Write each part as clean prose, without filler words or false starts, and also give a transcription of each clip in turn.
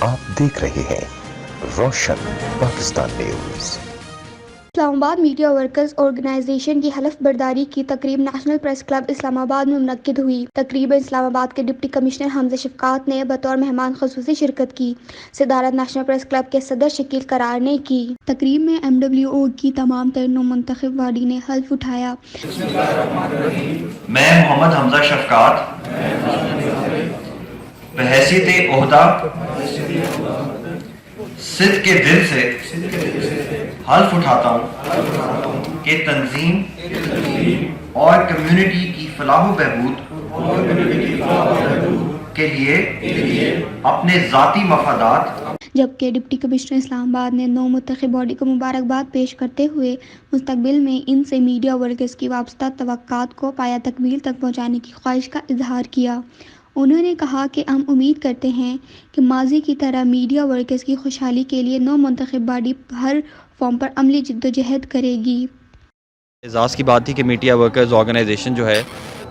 आप देख रहे हैं Roshan Pakistan news. Islamabad media workers organisation की हलफ बर्दारी की तकरीब नेशनल प्रेस क्लब इस्लामाबाद में मुनक्किद हुई। तकरीब में इस्लामाबाद के डिप्टी कमिश्नर हमजा शफकात ने बतौर मेहमान खुसूसी शिरकत की। सदारत नेशनल प्रेस क्लब के सदर शकील करार ने की। तकरीब में MWO की तमाम तर मुंतखब बॉडी ने हल्फ उठाया। मैं मोहम्मद हमजा शफकात बहैसियत ओहदा सिद्ध के दिल से हल्फ उठाता हूँ कि तंजीम और कम्युनिटी की फलाह बहबूद के लिए अपने ज़ाती मफादात। जबकि डिप्टी कमिश्नर इस्लामाबाद ने नौ मुंतखब बॉडी को मुबारकबाद पेश करते हुए मुस्तकबिल में इनसे मीडिया वर्कर्स की वाबस्ता तवक्कात को पाया तकमील तक पहुँचाने की ख्वाहिश का इजहार किया। उन्होंने कहा कि हम उम्मीद करते हैं कि माजी की तरह मीडिया वर्कर्स की खुशहाली के लिए नौ मुंतखब बॉडी हर फॉर्म पर अमली जिद्दोजहद करेगी। एजाज़ की बात थी कि मीडिया वर्कर्स ऑर्गेनाइजेशन जो है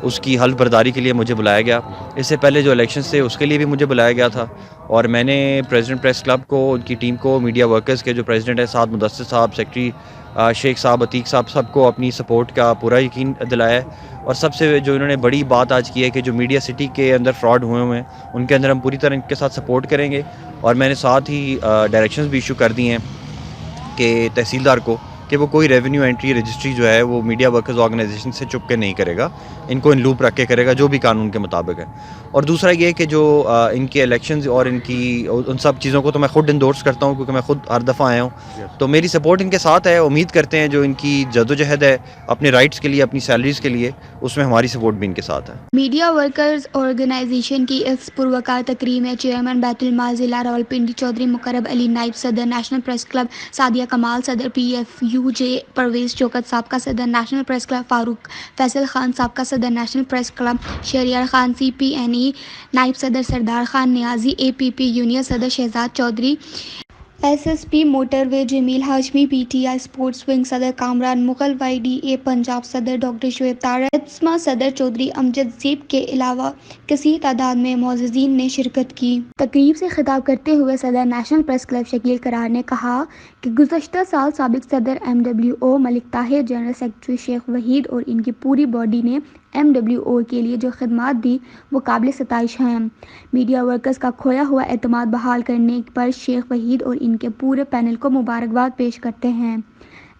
उसकी हल्फ बर्दारी के लिए मुझे बुलाया गया। इससे पहले जो इलेक्शंस थे उसके लिए भी मुझे बुलाया गया था और मैंने प्रेसिडेंट प्रेस क्लब को, उनकी टीम को, मीडिया वर्कर्स के जो प्रेसिडेंट है साद मुदस्सिर साहब, सेक्रेटरी शेख साहब, अतीक साहब, सबको अपनी सपोर्ट का पूरा यकीन दिलाया है। और सबसे जो इन्होंने बड़ी बात आज की है कि जो मीडिया सिटी के अंदर फ्रॉड हुए हैं उनके अंदर हम पूरी तरह इनके साथ सपोर्ट करेंगे। और मैंने साथ ही डायरेक्शंस भी इशू कर दी हैं कि तहसीलदार को कि वो कोई रेवेन्यू एंट्री रजिस्ट्री जो है वो मीडिया वर्कर्स ऑर्गेनाइजेशन से चुप के नहीं करेगा, इनको इन लूप रख के करेगा जो भी कानून के मुताबिक है। और दूसरा ये कि जो इनके इलेक्शंस और इनकी उन सब चीज़ों को तो मैं खुद इंडोर्स करता हूँ क्योंकि मैं खुद हर दफ़ा आया हूँ, तो मेरी सपोर्ट इनके साथ है। उम्मीद करते हैं जो इनकी जद्दोजहद है अपने राइट्स के लिए, अपनी सैलरीज़ के लिए, उसमें हमारी सपोर्ट भी इनके साथ है। मीडिया वर्कर्स ऑर्गेनाइजेशन की इस पुरवकार तकरीब में चेयरमैन बैतुल माल जिला रावलपिंडी चौधरी मुकरब अली, नाइब सदर नेशनल प्रेस क्लब सादिया कमाल, सदर PFUJ परवेज चौकत, साबका सदर national press club Farooq Faisal Khan, साबका सदर national press club Shahryar Khan, CPNE नाइब सदर सरदार खान नियाजी, APP यूनियन सदर Shahzad Chaudhry, SSP motorway Jameel Hashmi, PTI sports wing सदर कामरान मुगल, YDA पंजाब सदर डॉक्टर शुएब तारड़, एत्समा सदर चौधरी अमजद ज़ीब के अलावा कसीर तादाद में मौजूदीन ने शिरकत की। तकरीब से खिताब करते हुए सदर नेशनल प्रेस क्लब शकील करार ने कहा कि गुज़श्ता साल साबिक सदर MWO Malik Tahir, general secretary Sheikh Waheed और इनकी पूरी बॉडी ने MWO के लिए जो खिदमात दी वो काबिल सताइश हैं। मीडिया वर्कर्स का खोया हुआ एतमाद बहाल करने पर शेख वहीद और इनके पूरे पैनल को मुबारकबाद पेश करते हैं।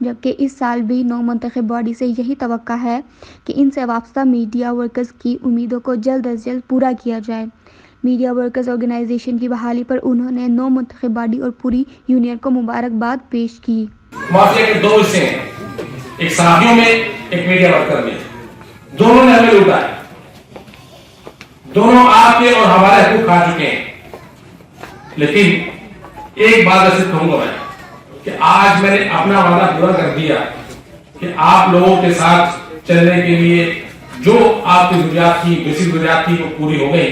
जबकि इस साल भी नौ मुंतखब बॉडी से यही तवक्का है कि इनसे वाबस्ता मीडिया वर्कर्स की उम्मीदों को जल्द अज जल्द पूरा किया जाए। मीडिया वर्कर्स ऑर्गेनाइजेशन की बहाली पर उन्होंने नौ मुंतखब बॉडी और पूरी यूनियन को मुबारकबाद पेश की। माफिया के दो हिस्से हैं, एक सहाफियों में, एक मीडिया वर्कर में। दोनों ने हमें लूटा है, दोनों आपके और हमारे हकूक खा चुके हैं। लेकिन एक बात ऐसे कहूंगा मैं कि आज मैंने अपना वादा पूरा कर दिया कि आप लोगों के साथ चलने के लिए जो आपकी जरूरियात थी, बेसिक जरूरियात थी, वो पूरी हो गई।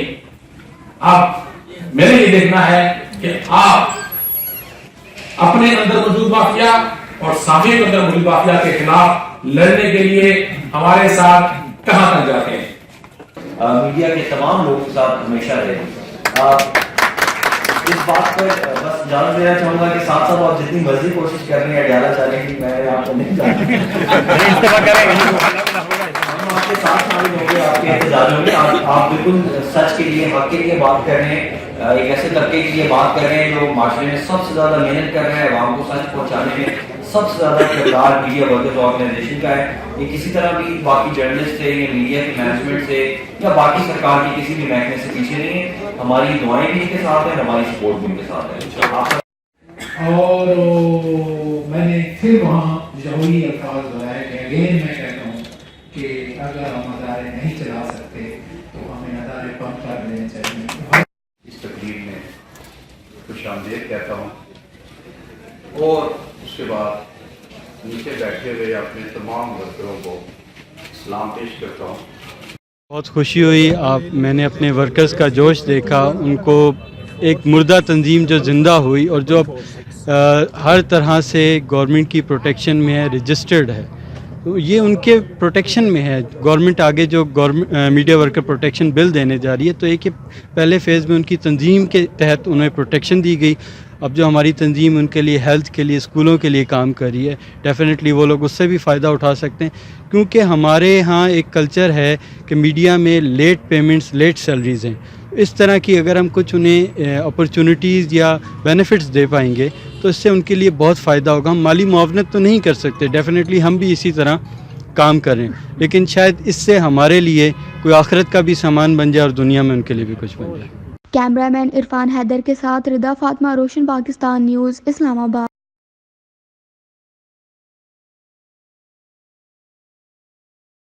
अब मैंने ये देखना है कि आप अपने अंदर मौजूद माफिया और सामने के अंदर मौजूद माफिया के खिलाफ लड़ने के लिए हमारे साथ कहां तक जाते हैं। मीडिया के तमाम लोगों के साथ हमेशा रहे। इस बात पर बस जान देना चाहूंगा कि साथ साथ आप जितनी मर्जी कोशिश कर रहे हैं डाला चाहने की, मैं आपको नहीं हम आपके साथ शामिल होंगे, आपके एहतजाज होंगे। आप बिल्कुल सच के लिए, हक के लिए बात कर रहे हैं, एक ऐसे तबके के लिए बात कर रहे हैं जो माशरे में सबसे ज्यादा मेहनत कर रहे हैं, आवाम को सच पहुंचाने में सबसे ज्यादा किरदार मीडिया वर्कर्स ऑर्गेनाइजेशन का है। ये किसी तरह भी बाकी जर्नलिस्ट से या मीडिया के मैनेजमेंट से या बाकी सरकार की किसी भी महकमे से पीछे नहीं है। हमारी दुआएं भी इनके साथ हैं, हमारी सपोर्ट भी इनके साथ है। और मैंने फिर वहाँ जरूरी अल्फाज बताए कि अगेन मैं कहता हूँ कि अगर हम अदारे नहीं चला सकते तो हमें अदारे बंद कर देने चाहिए। इस तकरीर में खुशामदीद कहता हूँ और उसके बाद नीचे बैठे हुए अपने तमाम वर्करों को सलाम पेश करता हूँ। बहुत खुशी हुई, मैंने अपने वर्कर्स का जोश देखा, उनको एक मुर्दा तंजीम जो ज़िंदा हुई और जो अब हर तरह से गवर्नमेंट की प्रोटेक्शन में है, रजिस्टर्ड है, تو یہ ان کے پروٹیکشن میں ہے. گورنمنٹ آگے جو میڈیا ورکر پروٹیکشن بل دینے جا رہی ہے تو ایک پہلے فیز میں ان کی تنظیم کے تحت انہیں پروٹیکشن دی گئی. اب جو ہماری تنظیم ان کے لیے ہیلتھ کے لیے اسکولوں کے لیے کام کر رہی ہے ڈیفینیٹلی وہ لوگ اس سے بھی فائدہ اٹھا سکتے ہیں کیونکہ ہمارے ہاں ایک کلچر ہے کہ میڈیا میں لیٹ پیمنٹس لیٹ سیلریز ہیں. اس طرح کی اگر ہم کچھ انہیں اپرچونیٹیز یا بینیفٹس دے پائیں گے تو اس سے ان کے لیے بہت فائدہ ہوگا. ہم مالی معاونت تو نہیں کر سکتے ڈیفینیٹلی ہم بھی اسی طرح کام کریں لیکن شاید اس سے ہمارے لیے کوئی آخرت کا بھی سامان بن جائے اور دنیا میں ان کے لیے بھی کچھ بن جائے. کیمرہ مین عرفان حیدر کے ساتھ رضا فاطمہ روشن، پاکستان نیوز، اسلام آباد.